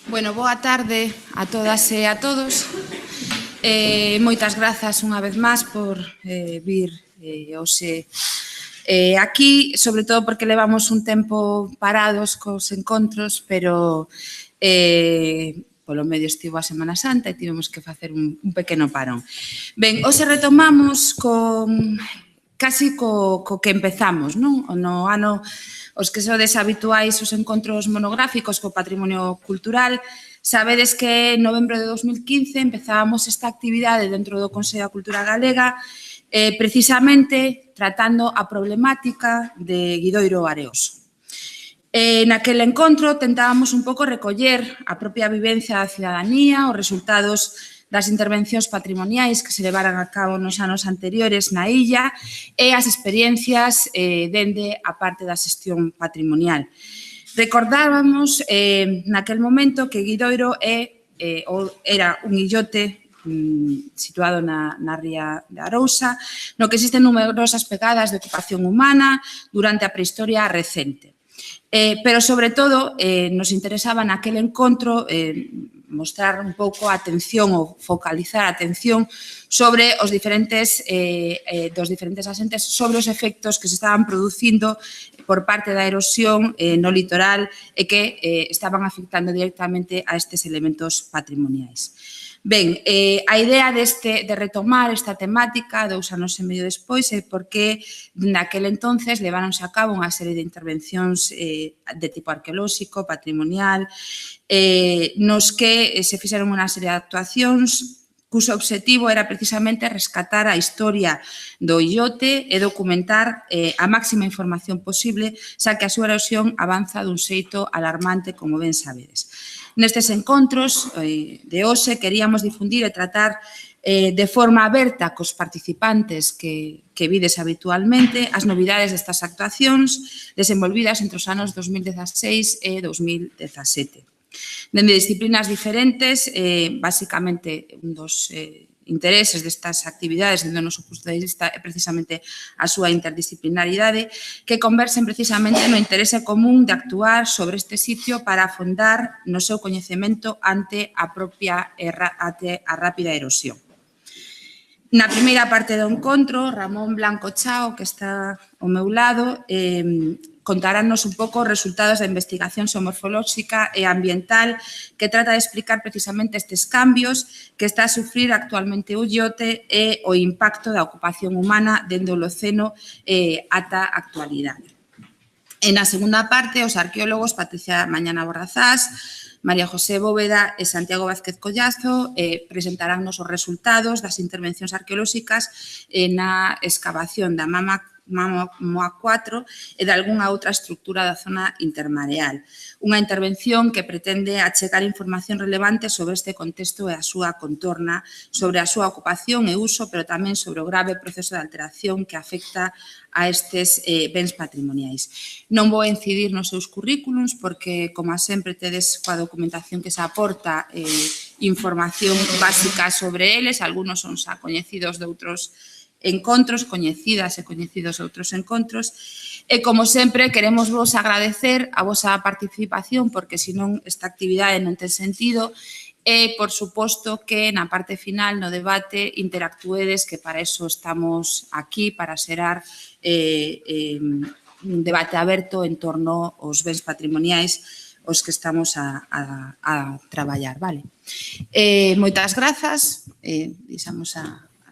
Bueno, boa tarde a todas e a todos. Moitas grazas unha vez máis por vir hoxe aquí, sobre todo porque levamos un tempo parados cos encontros, pero polo medio estivo a Semana Santa e tivemos que facer un pequeno parón. Ben, hoxe retomamos casi co que empezamos, non? No ano, os que sodes habituais os encontros monográficos co patrimonio cultural, sabedes que en novembro de 2015 empezábamos esta actividade dentro do Consello da Cultura Galega, precisamente tratando a problemática de Guidoiro Areoso. Naquele encontro tentábamos un pouco recoller a propia vivencia da cidadanía, os resultados das intervencións patrimoniais que se levaran a cabo nos anos anteriores na illa e as experiencias dende a parte da xestión patrimonial. Recordábamos naquel momento que Guidoiro era un illote situado na ría de Arousa, no que existen numerosas pegadas de ocupación humana durante a prehistoria recente. Pero, sobre todo, nos interesaba naquel encontro mostrar un pouco a atención ou focalizar a atención sobre os diferentes asentes, sobre os efectos que se estaban producindo por parte da erosión no litoral e que estaban afectando directamente a estes elementos patrimoniais. Ben, a idea de retomar esta temática 2 anos e medio despois é porque naquel entonces leváronse a cabo unha serie de intervencións de tipo arqueolóxico, patrimonial, nos que se fixeron unha serie de actuacións cuxo obxectivo era precisamente rescatar a historia do illote e documentar a máxima información posible, xa que a súa erosión avanza dun xeito alarmante, como ben sabedes. Nestes encontros de hoxe queríamos difundir e tratar de forma aberta cos participantes que vides habitualmente as novidades destas actuacións desenvolvidas entre os anos 2016 e 2017. Dende disciplinas diferentes, basicamente un dos intereses destas actividades dentro do noso punto de vista é precisamente a súa interdisciplinaridade, que conversen precisamente no interese común de actuar sobre este sitio para afondar no seu coñecemento ante a rápida erosión. Na primeira parte do encontro, Ramón Blanco Chao, que está ao meu lado, contarános un pouco os resultados da investigación xeomorfolóxica e ambiental que trata de explicar precisamente estes cambios que está a sufrir actualmente o illote e o impacto da ocupación humana dende o Holoceno ata a actualidade. E na segunda parte, os arqueólogos Patricia Mañana Borrazás, María José Bóveda e Santiago Vázquez Collazo presentaránnos os resultados das intervencións arqueolóxicas na excavación da Mama Moa 4 e de algunha outra estructura da zona intermareal. Unha intervención que pretende achegar información relevante sobre este contexto e a súa contorna, sobre a súa ocupación e uso, pero tamén sobre o grave proceso de alteración que afecta a estes bens patrimoniais. Non vou incidir nos seus currículums porque, como sempre, tedes coa documentación que se aporta información básica sobre eles, algunos son xa coñecidos de outros encontros, coñecidas e coñecidos outros encontros, e, como sempre, queremos vos agradecer a vosa participación, porque, senón, esta actividade non ten sentido, e, por suposto, que na parte final, no debate, interactuedes, que para iso estamos aquí, para xerar un debate aberto en torno aos bens patrimoniais os que estamos a traballar, vale? Moitas grazas, deixamos a